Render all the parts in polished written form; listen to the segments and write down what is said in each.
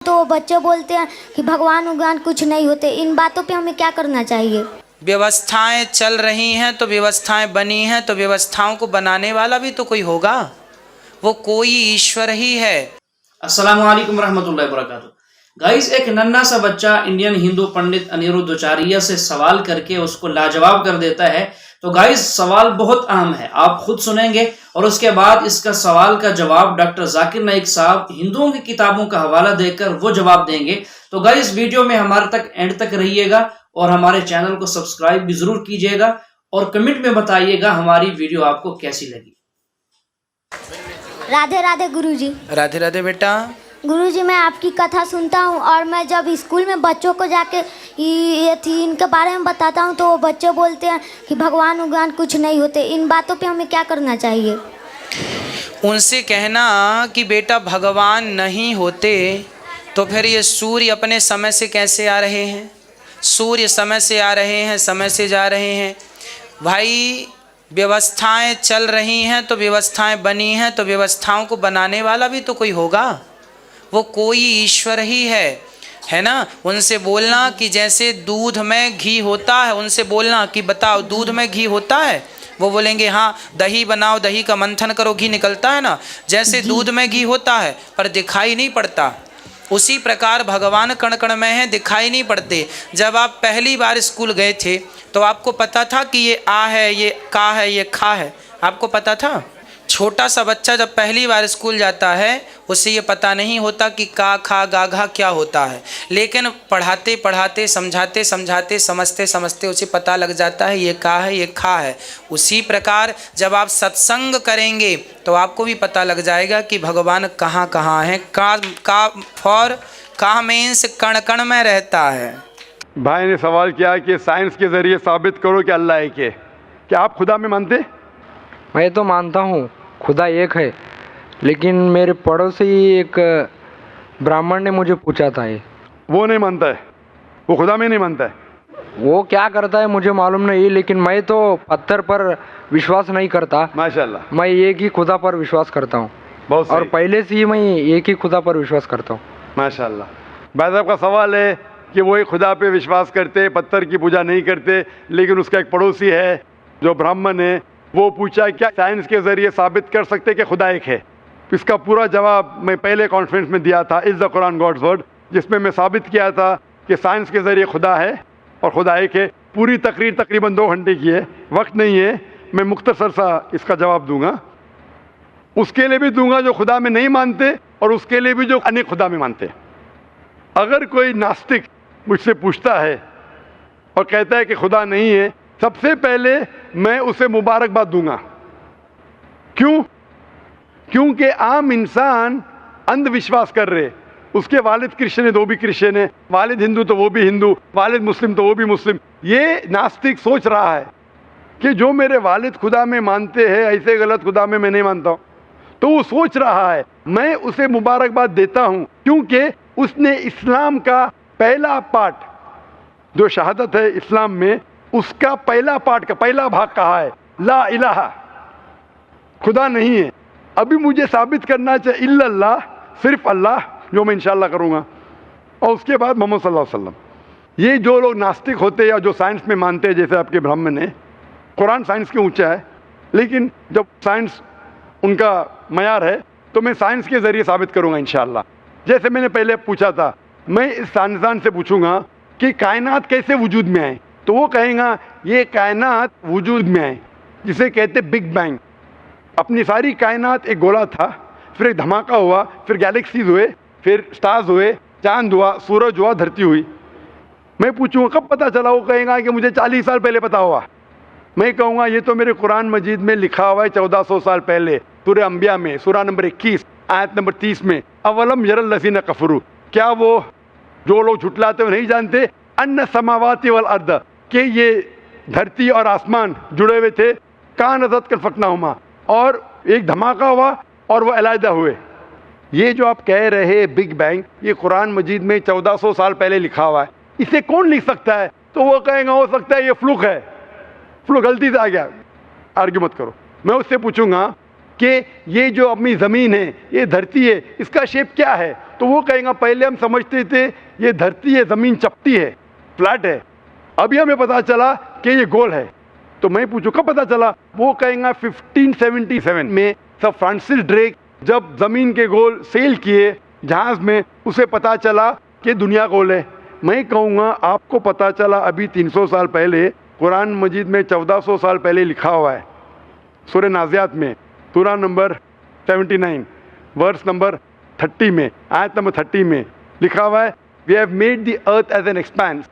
तो बच्चे बोलते हैं कि भगवान उगवान कुछ नहीं होते। इन बातों पे हमें क्या करना चाहिए? व्यवस्थाएं चल रही हैं तो व्यवस्थाएं बनी हैं तो व्यवस्थाओं को बनाने वाला भी तो कोई होगा, वो कोई ईश्वर ही है। अस्सलाम वालेकुम रहमतुल्लाहि व बरकातुहू। गाइस, एक नन्हा सा बच्चा इंडियन हिंदू पंडित अनिरुद्ध आचार्य से सवाल करके उसको लाजवाब कर देता है। तो गाइस, सवाल बहुत अहम है, आप खुद सुनेंगे और उसके बाद इसका सवाल का जवाब डॉक्टर जाकिर नाइक साहब हिंदुओं की किताबों का हवाला देकर वो जवाब देंगे। तो गाइस, वीडियो में हमारे तक एंड तक रहिएगा और हमारे चैनल को सब्सक्राइब भी जरूर कीजिएगा और कमेंट में बताइएगा हमारी वीडियो आपको कैसी लगी। राधे राधे गुरुजी। राधे राधे बेटा। गुरुजी, मैं आपकी कथा सुनता हूँ और मैं जब स्कूल में बच्चों को जाके इनके बारे में बताता हूँ तो वो बच्चे बोलते हैं कि भगवान उगवान कुछ नहीं होते। इन बातों पे हमें क्या करना चाहिए? उनसे कहना कि बेटा भगवान नहीं होते तो फिर ये सूर्य अपने समय से कैसे आ रहे हैं? सूर्य समय से आ रहे हैं, समय से जा रहे हैं। भाई, व्यवस्थाएं चल रही हैं तो व्यवस्थाएं बनी हैं तो व्यवस्थाओं को बनाने वाला भी तो कोई होगा, वो कोई ईश्वर ही है ना। उनसे बोलना कि जैसे दूध में घी होता है, उनसे बोलना कि बताओ दूध में घी होता है, वो बोलेंगे हाँ। दही बनाओ, दही का मंथन करो, घी निकलता है ना। जैसे दूध में घी होता है पर दिखाई नहीं पड़ता, उसी प्रकार भगवान कण कण में है, दिखाई नहीं पड़ते। जब आप पहली बार स्कूल गए थे तो आपको पता था कि ये आ है, ये का है, ये खा है? आपको पता था? छोटा सा बच्चा जब पहली बार स्कूल जाता है उसे ये पता नहीं होता कि का खा गा घा क्या होता है, लेकिन पढ़ाते पढ़ाते समझाते समझाते समझते समझते उसे पता लग जाता है ये का है, ये खा है। उसी प्रकार जब आप सत्संग करेंगे तो आपको भी पता लग जाएगा कि भगवान कहाँ कहाँ है। का मीन्स कण कण में रहता है। भाई ने सवाल किया कि साइंस के ज़रिए साबित करो कि अल्लाह एक है। क्या आप खुदा में मानते? मैं तो मानता हूँ खुदा एक है, लेकिन मेरे पड़ोसी एक ब्राह्मण ने मुझे पूछा था ये। वो नहीं मानता है, वो खुदा में नहीं मानता है। वो क्या करता है मुझे मालूम नहीं, लेकिन मैं तो पत्थर पर विश्वास नहीं करता। माशाल्लाह, मैं एक ही खुदा पर विश्वास करता हूँ बहुत और सही। पहले से ही मैं एक ही खुदा पर विश्वास करता हूँ। माशाल्लाह। भाई साहब का सवाल है कि वो एक खुदा पे विश्वास करते, पत्थर की पूजा नहीं करते, लेकिन उसका एक पड़ोसी है जो ब्राह्मण है, वो पूछा क्या साइंस के ज़रिए साबित कर सकते कि खुदा एक है? इसका पूरा जवाब मैं पहले कॉन्फ्रेंस में दिया था, is the Quran God's word, जिसमें मैं साबित किया था कि साइंस के ज़रिए खुदा है और खुदा एक है। पूरी तकरीर तकरीबन 2 घंटे की है, वक्त नहीं है, मैं मुख्तसर सा इसका जवाब दूंगा। उसके लिए भी दूंगा जो खुदा में नहीं मानते और उसके लिए भी जो अनेक खुदा में मानते। अगर कोई नास्तिक मुझसे पूछता है और कहता है कि खुदा नहीं है, सबसे पहले मैं उसे मुबारकबाद दूंगा। क्यों? क्योंकि आम इंसान अंधविश्वास कर रहे। उसके वालिद क्रिश्चियन है तो वो भी क्रिश्चियन है, वालिद हिंदू तो वो भी हिंदू, वालिद मुस्लिम तो वो भी मुस्लिम। ये नास्तिक सोच रहा है कि जो मेरे वालिद खुदा में मानते हैं ऐसे गलत खुदा में मैं नहीं मानता हूँ। तो वो सोच रहा है, मैं उसे मुबारकबाद देता हूँ क्योंकि उसने इस्लाम का पहला पार्ट, जो शहादत है इस्लाम में, उसका पहला पार्ट का पहला भाग कहा है ला इलाहा, खुदा नहीं है। अभी मुझे साबित करना चाहिए इल्लल्लाह, सिर्फ अल्लाह, जो मैं इंशाल्लाह करूँगा, और उसके बाद मोहम्मद सल्लल्लाहु अलैहि वसल्लम। ये जो लोग नास्तिक होते हैं या जो साइंस में मानते हैं, जैसे आपके ब्राह्मण है, कुरान साइंस के ऊंचा है, लेकिन जब साइंस उनका मयार है तो मैं साइंस के ज़रिए साबित करूँगा इंशाल्लाह। जैसे मैंने पहले पूछा था, मैं इस साइंसदान से पूछूंगा कि कायनात कैसे वजूद में आए, तो वो कहेगा ये कायनात वजूद में आए जिसे कहते बिग बैंग। अपनी सारी कायनात एक गोला था, फिर एक धमाका हुआ, फिर गैलेक्सीज हुए, फिर स्टार्स हुए, चांद हुआ, सूरज हुआ, धरती हुई। मैं पूछूंगा कब पता चला, वो कहेगा कि मुझे 40 साल पहले पता हुआ। मैं कहूँगा ये तो मेरे कुरान मजीद में लिखा हुआ है 1400 साल पहले, सूरह अंबिया में, सूरह नंबर 21 आयत नंबर 30 में, अवलम यरल लज़ीना कफरू, क्या वो जो लोग झुटलाते हुए नहीं जानते, अन्ना समावाति वल अर्द, कि ये धरती और आसमान जुड़े हुए थे, कानज़त कल फकनाहुमा, और एक धमाका हुआ और वो अलहदा हुए। ये जो आप कह रहे बिग बैंग, ये कुरान मजीद में 1400 साल पहले लिखा हुआ है, इसे कौन लिख सकता है? तो वो कहेगा हो सकता है ये फ्लूक है, फ्लूक गलती से आ गया। आर्ग्यू मत करो। मैं उससे पूछूंगा कि ये जो अपनी ज़मीन है, ये धरती है, इसका शेप क्या है? तो वो कहेगा पहले हम समझते थे ये धरती है, ज़मीन चपटी है, फ्लैट है, अभी हमें पता चला कि ये गोल है। तो मैं पूछूं कब पता चला? वो कहेगा 1577 में सर फ्रांसिस ड्रेक जब ज़मीन के गोल सेल किए जहाज़ में, उसे पता चला कि दुनिया गोल है। मैं कहूँगा आपको पता चला अभी 300 साल पहले, कुरान मजीद में 1400 साल पहले लिखा हुआ है, सूरह नाज़ियात में, सूरा नंबर 79 वर्स नंबर 30 में, आयत नंबर 30 में लिखा हुआ है, we have made the earth as an expanse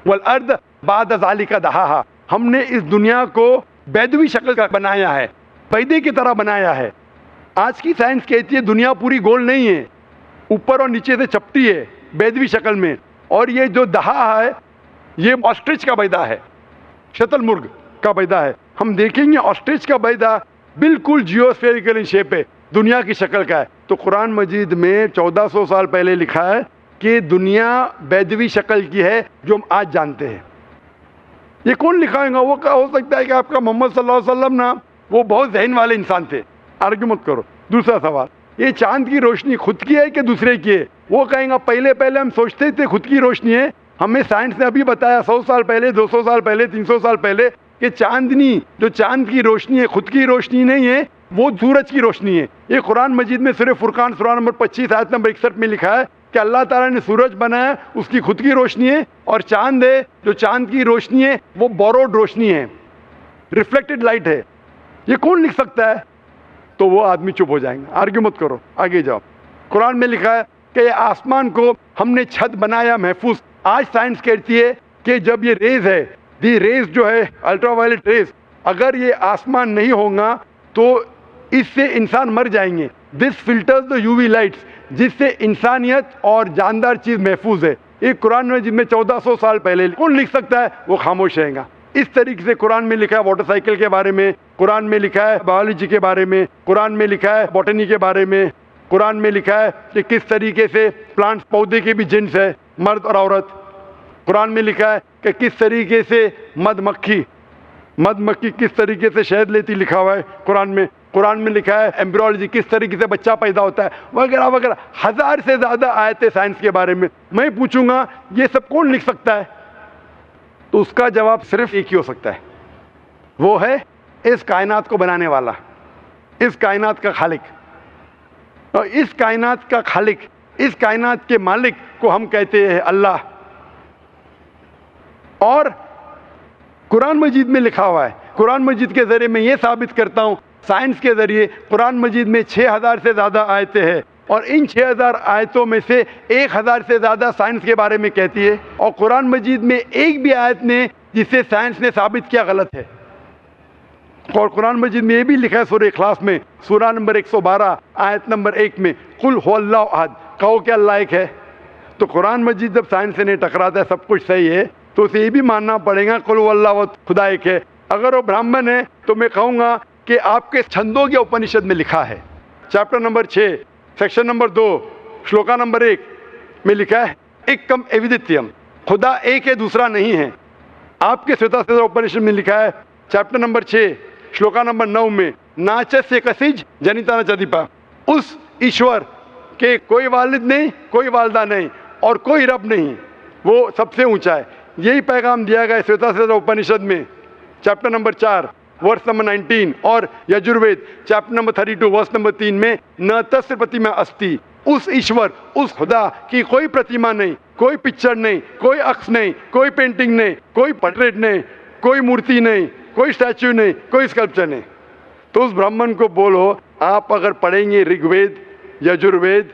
वल अर्द बाद ज़ालिका दहाहा। हमने इस दुनिया को बैदवी शक्ल का बनाया है, पैदे की तरह बनाया है। आज की साइंस कहती है दुनिया पूरी गोल नहीं है, ऊपर और नीचे से चपटी है बैदवी शक्ल में, और ये जो दहा है ये ऑस्ट्रिच का बैदा है, शतुरमुर्ग का बैदा है। हम देखेंगे ऑस्ट्रिच का बैदा बिल्कुल जियोस्फेरिकल इन शेप है, दुनिया की शक्ल का है। तो कुरान मजीद में 1400 साल पहले लिखा है कि दुनिया बैदवी शक्ल की है जो हम आज जानते हैं। ये कौन लिखाएगा? वो क्या हो सकता है कि आपका मोहम्मद सल्लल्लाहु अलैहि वसल्लम ना वो बहुत जहन वाले इंसान थे, आर्ग्यू मत करो। दूसरा सवाल, ये चांद की रोशनी खुद की है कि दूसरे की है? वो कहेगा पहले पहले हम सोचते थे खुद की रोशनी है, हमें साइंस ने अभी बताया 100 साल पहले, 200 साल पहले, 300 साल पहले कि चांदनी जो चांद की रोशनी है खुद की रोशनी नहीं है, वो सूरज की रोशनी है। ये कुरान मजीद में सूरह फुरकान सूरा नंबर 25 आयत नंबर 61 में लिखा है कि अल्लाह ताला ने सूरज बनाया, उसकी खुद की रोशनी है, और चांद है जो चांद की रोशनी है वो बोरोड रोशनी है, रिफ्लेक्टेड लाइट है। ये कौन लिख सकता है? तो वो आदमी चुप हो जाएंगे। आर्ग्यू मत करो, आगे जाओ। कुरान में लिखा है कि ये आसमान को हमने छत बनाया महफूज। आज साइंस कहती है कि जब ये रेज है, दी रेज जो है अल्ट्रावायलेट रेज, अगर ये आसमान नहीं होगा तो इससे इंसान मर जाएंगे। This filters the UV lights, जिससे इंसानियत और जानदार चीज़ महफूज है। ये कुरान में जिसमें 1400 साल पहले कौन लिख सकता है? वो खामोश रहेगा। इस तरीके से कुरान में लिखा है मोटरसाइकिल के बारे में, कुरान में लिखा है बायोलॉजी के बारे में, कुरान में लिखा है बॉटनी के बारे में, कुरान में लिखा है कि किस तरीके से प्लांट्स पौधे के भी जिन्स है, मर्द और औरत। कुरान में लिखा है कि किस तरीके से मधुमक्खी किस तरीके से शहद लेती, लिखा हुआ है कुरान में। कुरान में लिखा है एम्ब्रियोलॉजी, किस तरीके से बच्चा पैदा होता है, वगैरह वगैरह। 1000 से ज़्यादा आयतें साइंस के बारे में। मैं पूछूंगा ये सब कौन लिख सकता है? तो उसका जवाब सिर्फ एक ही हो सकता है, वो है इस कायनात को बनाने वाला, इस कायनात का खालिक। और इस कायनात का खालिक, इस कायनात के मालिक को हम कहते हैं अल्लाह। और कुरान मजीद में लिखा हुआ है, कुरान मजीद के ज़रिए मैं ये साबित करता हूँ, साइंस के ज़रिए कुरान मजीद में 6000 से ज़्यादा आयतें हैं, और इन 6000 आयतों में से 1000 से ज़्यादा साइंस के बारे में कहती है, और कुरान मजीद में एक भी आयत ने जिसे साइंस ने साबित किया गलत है। और कुरान मजीद में ये भी लिखा है सूरह इखलास में, सूरा नंबर 112 आयत नंबर 1 में, कुल हुवल्लाहु अहद, कहो कि अल्लाह एक है। तो कुरान मजीद जब साइंस से नहीं टकराता है, सब कुछ सही है, तो उसे ये भी मानना पड़ेगा कुल हुवल्लाहु अहद, खुदा एक है। अगर वो ब्राह्मण है तो मैं कहूँगा कि आपके छंदोग्य उपनिषद में लिखा है, chapter number 6 section number 2 shloka number 1 में लिखा है एकम एविदित्यम, खुदा एक है दूसरा नहीं है। आपके श्वेताश्वतर उपनिषद में लिखा है चैप्टर नंबर 6 श्लोका नंबर 9 में नाचस्य कसिज जनिता न चदीपा, उस ईश्वर के कोई वालिद नहीं, कोई वालदा नहीं और कोई रब नहीं, वो सबसे ऊंचा है। यही पैगाम दिया गया श्वेताश्वतर उपनिषद में चैप्टर नंबर 4 वर्स नंबर 19, और Yajurveda chapter number 32 verse number 3 में न तस्य प्रतिमा अस्ति, उस ईश्वर, उस खुदा की कोई प्रतिमा नहीं, कोई पिक्चर नहीं, कोई अक्स नहीं, कोई पेंटिंग नहीं, कोई पोर्ट्रेट नहीं, कोई मूर्ति नहीं, कोई स्टैच्यू नहीं, कोई स्कल्पचर नहीं। तो उस ब्राह्मण को बोलो, आप अगर पढ़ेंगे ऋग्वेद, यजुर्वेद,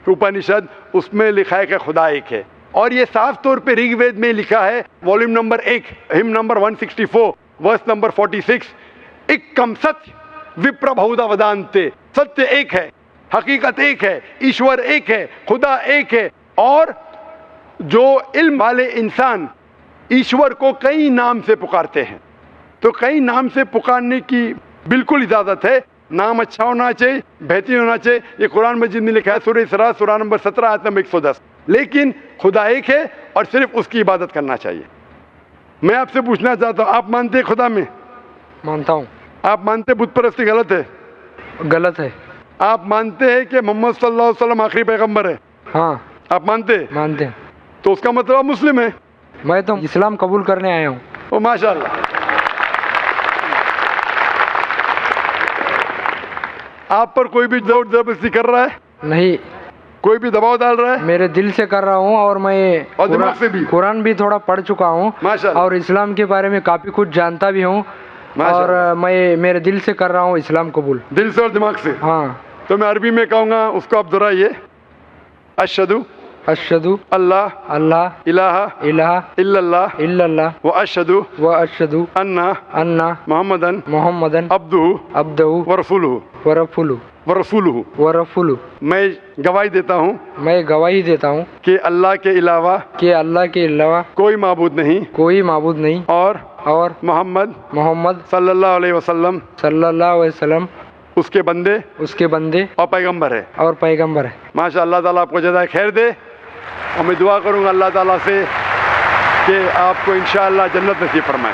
उपनिषद, उसमें लिखा है कि खुदा एक है। और ये साफ तौर पे ऋग्वेद में लिखा है, volume number 1 hymn number 164 verse number 46, एकम सत्य विप्र बहुधा वदान्ते, सत्य एक है, हकीकत एक है, ईश्वर एक है, खुदा एक है। और जो इल्म वाले इंसान ईश्वर को कई नाम से पुकारते हैं, तो कई नाम से पुकारने की बिल्कुल इजाज़त है। नाम अच्छा होना चाहिए, बेहतरीन होना चाहिए। ये कुरान मजीद में लिखा है सूरह इसरा सूरा नंबर 17 आयत नंबर 110। लेकिन खुदा एक है और सिर्फ उसकी इबादत करना चाहिए। मैं आपसे पूछना चाहता हूँ, आप मानते हैं खुदा में? मानता हूँ। आप मानते बुत परस्ती गलत है? गलत है। आप मानते हैं कि मोहम्मद सल्लल्लाहु अलैहि वसल्लम आखिरी पैगंबर है? हाँ आप मानते हैं? मानते हैं। तो उसका मतलब आप मुस्लिम है। मैं तो इस्लाम कबूल करने आया हूँ। ओ माशाल्लाह। आप पर कोई भी जोर जबरदस्ती कर रहा है? नहीं, कोई भी दबाव डाल रहा है? मेरे दिल से कर रहा हूँ और मैं और दिमाग से भी? कुरान भी थोड़ा पढ़ चुका हूँ माशाल्लाह। और इस्लाम के बारे में काफ़ी कुछ जानता भी हूँ माशाल्लाह। और मैं मेरे दिल से कर रहा हूँ इस्लाम कबूल। दिल से और दिमाग से? हाँ। तो मैं अरबी में कहूँगा, उसको आप दोहराइए। अशहदु अशहदु अल्लाह अल्लाह इलाहा इलाहा इल्लल्लाह इल्लल्लाह व अशहदु व अशहदु अन्ना अन्ना मोहम्मदन मोहम्मदन अब्दुहु अब्दहु व रसूलुहु व रफुलु व रसूलुहु। व रफुलु। मैं गवाही देता हूँ मैं गवाही देता हूँ कि अल्लाह के अलावा कि अल्लाह के अलावा कोई माबूद नहीं कोई माबूद नहीं और मोहम्मद मोहम्मद सल्लल्लाहु अलैहि वसल्लम सल्लल्लाहु अलैहि वसल्लम उसके बंदे उसके बंदे और पैगंबर है। और पैगंबर है। माशा अल्लाह ताला आपको जज़ाए खैर दे और मैं दुआ करूँगा अल्लाह ताला से कि आपको इंशाअल्लाह जन्नत नसीब फरमाए।